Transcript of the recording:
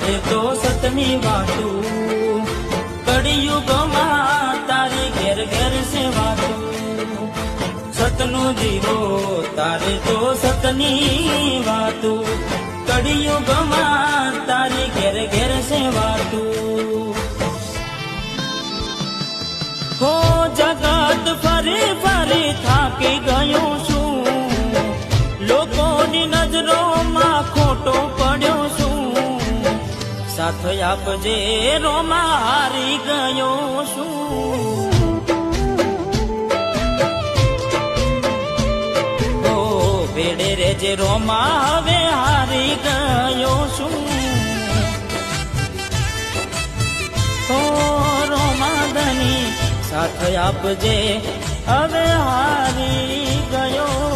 તારે તો સતની વાતું, કળિયુગમાં તારી ઘેર ઘેર છે વાતું, સતનું જીવો તારે તો સતની વાતું, કળિયુગમાં તારી ઘેર ઘેર છે વાતું. હો જગત ફરી ફરી થાકી ગયો છું, લોકોની નજરોમાં ખોટો પડ્યો છું, સાથ આપજે રોમા હારી ગયો છું. ઓ ભેડે રેજે રોમા હવે હારી ગયો છું. ઓ રોમા ધની સાથ આપજે હવે હારી ગયો.